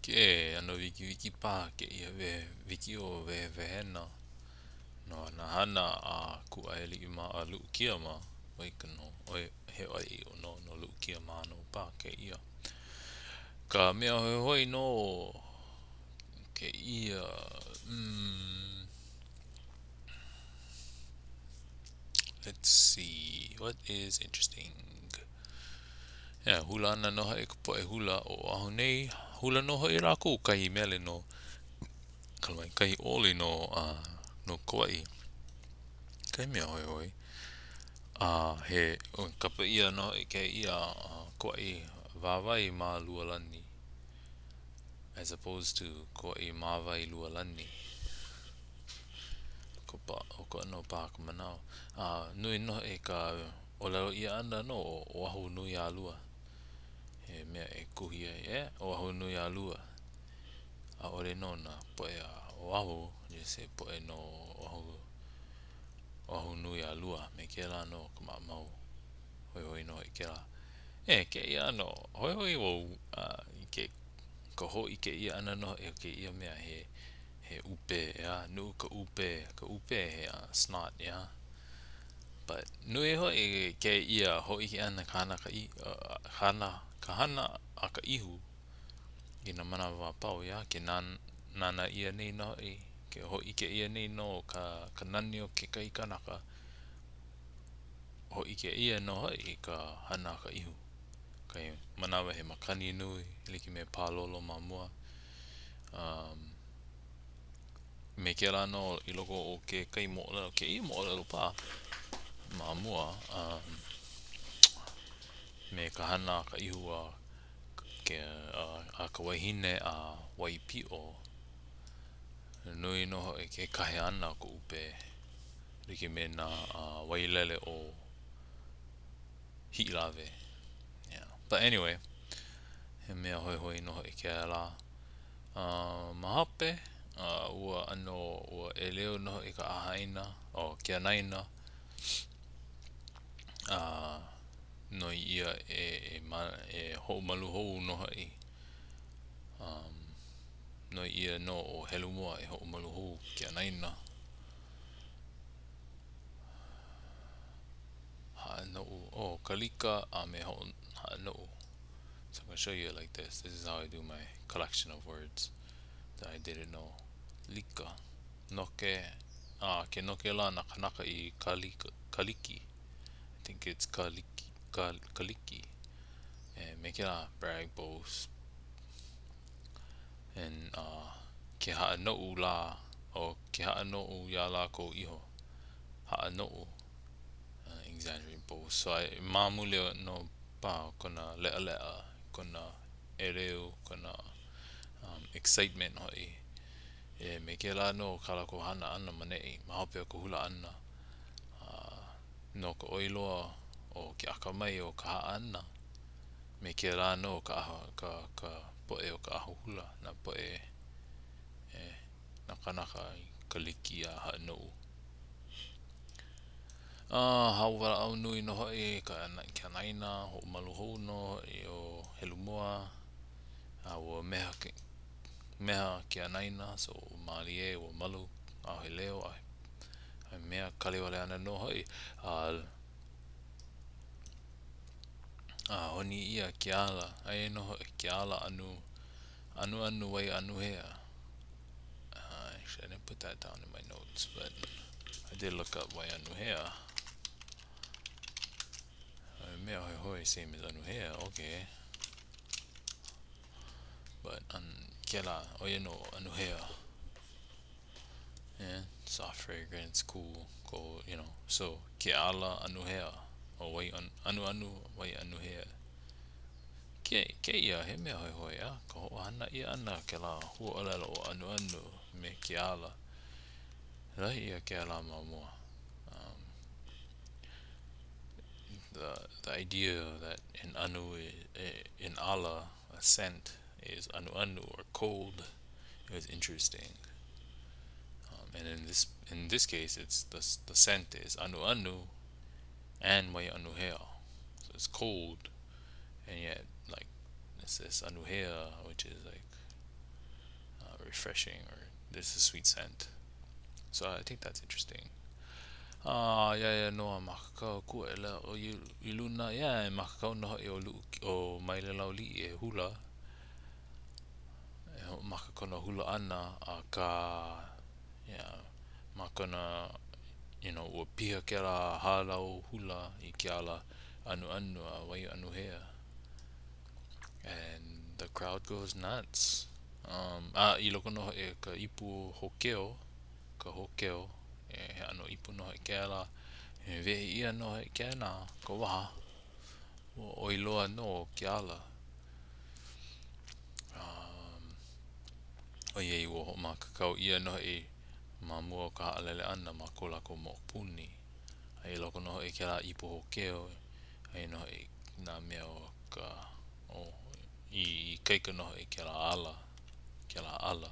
Ke ano wiki pā ke ia wiki o wehewehena no na hana a Kuaialii ma a Lūkia ma waikano oi he oi o no Lūkia ma no pā ke ia ka mea hoi no ke ia let's see what is interesting. Yeah, hula ana noha e ka poe hula o aho nei hula noha i lakou kahi mele no kalamai kahi ole no Kauai kai mea hoi he o kapa ia no e ke ia Kauai wawai ma lualani as opposed to Kauai mawai lualani ko pa o ko no pa ka manao nui no e ka o lalo ia ana no o aho nui a lua he mea e kuhia o aho nui a lua a ore no na poe o aho se poe no o aho nui a lua me ke la no ka mau hoi no e ke la ke ia no hoi o ke ko ho i ke ia ana no e ke ia mea he upe nu ka upe he snot but nui ho e ke ia ho i ana kanaka i hana a ka ihu i na mana wa pau ke nana ia nei no ke ho i ke ia nei no ka nani o ke kai kanaka ho i ke ia no i ka hana ka ihu kai manawa he makani nui liki me palolo ma mua me ke la no i loko o ke kai mo'olelo ke i mo'olelo pa ma mua me ka hana ka ihu ke a ka wahine a waipi'o nui no e ke kahe ana ko upe liki me na wailele o hi'ilave but anyway he mea hoi no e ke la mahape ua ano ua e leo no i ka ahaina o ke anaina no ia e ho malu hou no no ia no o helumua e ho malu hou ke anaina haano'u kalika a me ho haano'u. So I'm going to show you like this. This is how I do my collection of words that I didn't know. Lika, noke, ke noke la na kanaka I kaliki. I think it's kaliki. And make it a brag, boast. And ke haano'u la, o ke haano'u ya lakou iho. Haano'u, exaggerate, boast. So I mamule no pa kona le'a kona ereu kona excitement hoi me ke la no kala ko hana ana manei mahope o ko hula ana no ko oiloa o ke akamai o ka ana me ke la no ka poe o ka aho hula na poe na kanaka I kaliki a haano'u hauwala au nui no hoi ka anaina ho malu hou no o helumua o meha ke anaina so malie o malu a he leo a mea kaliwale ana no hoi honi ia ke ala ai no ke ala anu wai anu hea actually I didn't put that down in my notes but I did look up wai anu hea mea hoi same as anu hea okay but ke la oia no anu hea soft fragrance cool so ke ala anu hea o wai anu wai anu hea ke ia he mea hoi ka ho hana ia ana ke la hua olelo o anu me ke ala rahi ia ke ala ma mua the idea that in ala a scent is anu or cold is interesting and in this case it's the scent is anu and wai anu hea so it's cold and yet like it says anu hea which is like refreshing, or there's a sweet scent. So I think that's interesting. Iaia noa makakau kuailea o i luna ia e makakau no i o maile lau li e hula. E ho makakona hula ana a ka makana ua piha ke la halau hula I ke ala anu a wai anu hea. And the crowd goes nuts. I loko no e ka ipu hokeo, ka hokeo e he ano ipu no ke ala e vehi ia no ke ana ka waha o iloa no ke ala. O iei wo makakau ia no ma mua ka haalele ana ma ko lako mo puni. Ai loko no ke la ipu hokeo ai no na mea o ka I keika no ke la ala.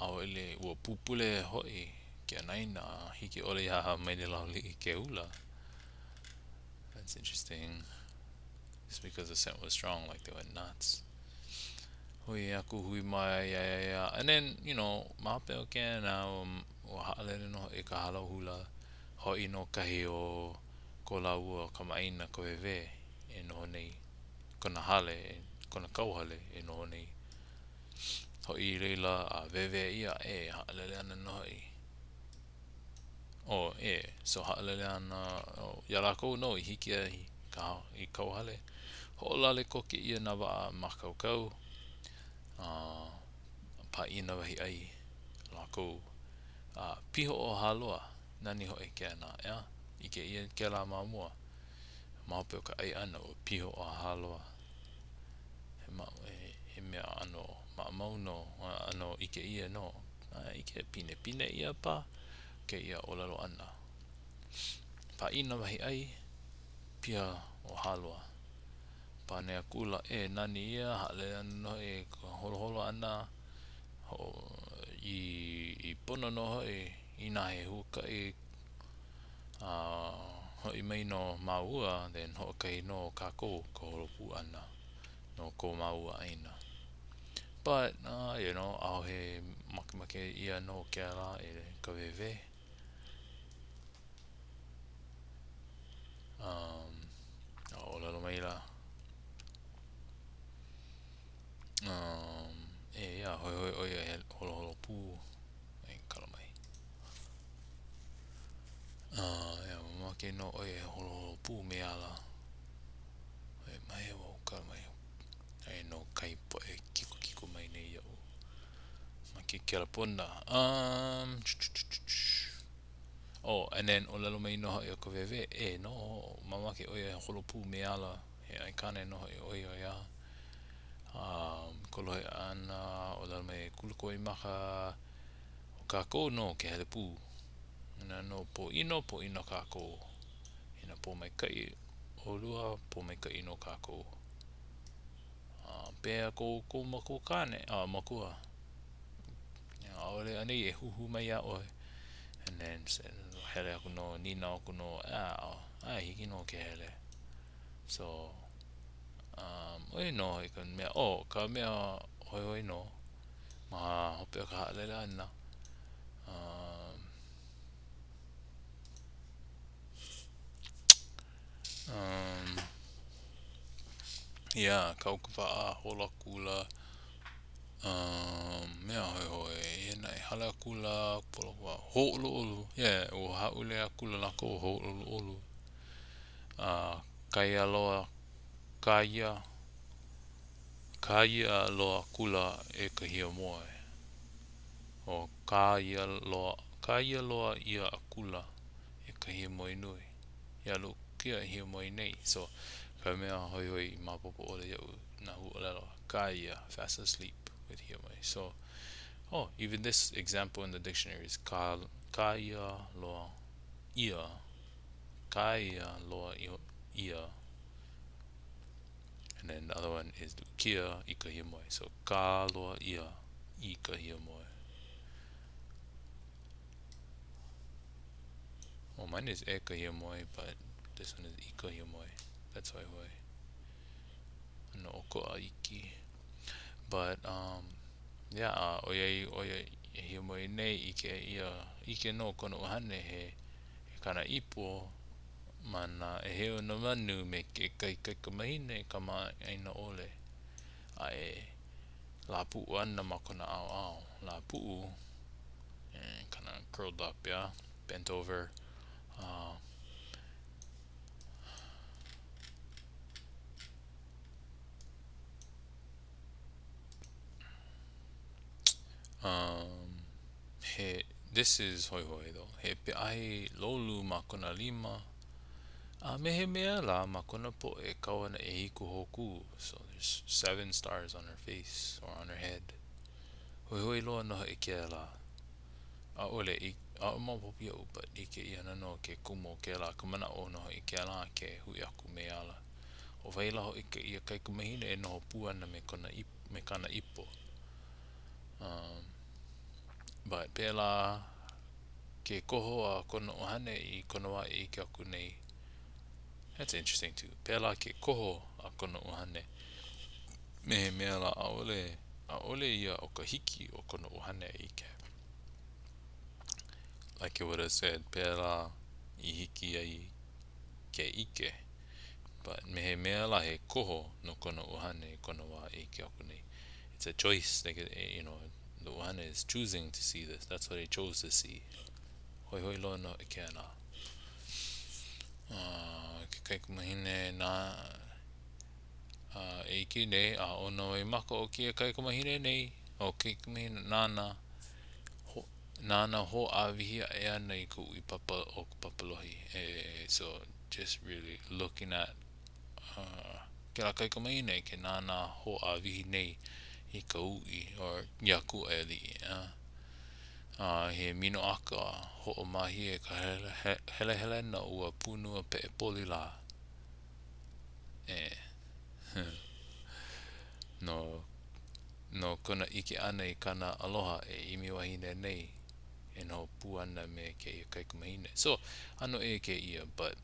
Au ele ua pupule hoi ke naina hiki ole ia maile lau li ke hula. That's interesting. Just because the scent was strong, like they went nuts. Hui aku hui mai ia. And then, mape o ke na o haalele no ka halau hula hoi no kahi o ko laua kamaaina ko wehewehe e noho nei kona hale, kona kauhale e noho nei. Hoi leila a wehewehe ia e haalele ana no so haalele ana ia lakou no I hiki I kauhale. Ho'olale koke ia na waa makaukau. Paina wahi ai lakou. Piho o haloa nani hoi ke ana ia. I ke ia ke la mamua. Maope o ka ai ana o piho o haloa. He mea ano maamau no ano I ke ia no. I ke pine ia pa. Ke ia olalo ana. Paina wahi ai. Pia o haloa. Pane akula nani ia hale ana no holo ana. I pono no I na he huka hoi mai no maua, then hokai no kākou ko holopu ana no ko maua aina. But au he makemake ia no ke ala e ka wehewehe. Olalo mai la. Ia hoi oia he holo pū e kala mai. Ia mamake no oia he holo pū me ala. E mai o kala mai. Ai no kai po e kiko mai nei iau. Maki ke la pona. And then olalo mai no o ka wehewehe no mamake oia he holo pū me ala. He ai kane no oia ia. Kolohe ana olalo mai kuluko I maka o kākou no ke helepū. Na no po ino kākou. Ina po mai kai o lua po mai kai no kākou. Pea ko mako kane makua. Aole anei e huhu mai a oe. And then hele aku no nina aku no hiki no ke hele. So oi no I kan mea ka mea hoi no ma hope o ka haalele ana. Kau ka paa hola kula. Mea hoi nai hala akula polo ho'olu. O haule akula lakou ho'olu. Kāia loa Kāia loa akula e ka hiamoe. O Kāia loa ia akula e ka hiamoe nui. Ia lu kia hiamoe nei. So ka mea hoi mapopo ole iau na huolelo. Kāia, fast asleep with hiamoe. So even this example in the dictionary is Kāia loa ia. Kāia loa ia. And then the other one is kia I ka hiamoe. So kā loa ia I ka hiamoe. Well, mine is e ka hiamoe, but this one is I ka hiamoe. That's why. No ko aiki. But yeah, oia hiamoe nei I ke ike no kona uhane he kana ipo mana e heo na manu me ke kaikamahine kamaaina ole a Lā.puʻu ana ma kona aoao. Lā.puʻu and kind of curled up, yeah, bent over. Uh, um, this is hoi hoi though. He pe ai lolu ma kona lima. Me he mea la ma kona po e kawana e hiku hoku. So there's 7 stars on her face or on her head. Hoi hoi loa no e ke la. A ole a ma popi au, but I ke ia no ke kumo ke la kamana o no I ke la ke hui aku me ala. O vaila ho I ke ia kaikamahine e noho puana me kana ipo. But pela ke koho a kona ohane I kona wa I ke aku nei. That's interesting too. Pela ke koho a kona ohane. Me mea la a ole ia o ka hiki o kona ohane I ke. Like it would have said, pela I hiki ai ke ike. But me he mea la he koho no kona ohane kona wa I ke aku nei. It's a choice. Like, the ohane is choosing to see this. That's what he chose to see. Hoi hoi loa no e ke ana. Ke kaikamahine na e ki nei a ono e maka o kia kaikamahine nei o kaikamahine nana ho avihia e ana I ku I papa o papalohi. So just really looking at ke la kaikamahine ke nana ho avihi nei I ka ui or ya Kuaialii. He mino aka ho o mahi e ka helehelena ua Pū.nua pe e poli la. No kona ike ana I kana aloha e imi wahine nei e no pū ana me ke kaikamahine. So ano e ke ia, but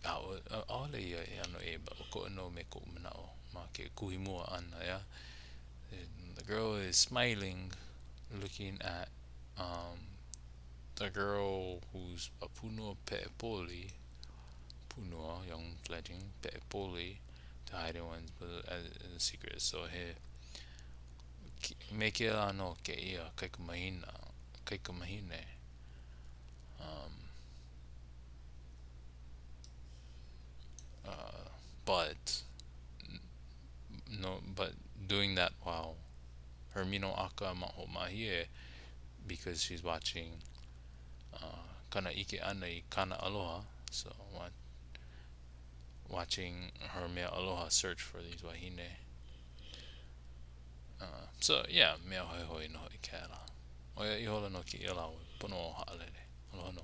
aole ia e ano e ba o ko no me ko manao ma ke kuhimua ana, yeah. And the girl is smiling, looking at the girl who's a Pū.nua pe e poli, Pū.nua, young fledgling pe e poli, to hiding one's as a secret. So he me ke la no ke ia kaikamahine. But but doing that while her mino aka ma ho mahi because she's watching kana ike ana I kana aloha, so watching her mea aloha search for these wahine. So yeah, mea hoi hoi no I ke ala. Oia ihola no ki ia lau pono o haalele. Aloha no.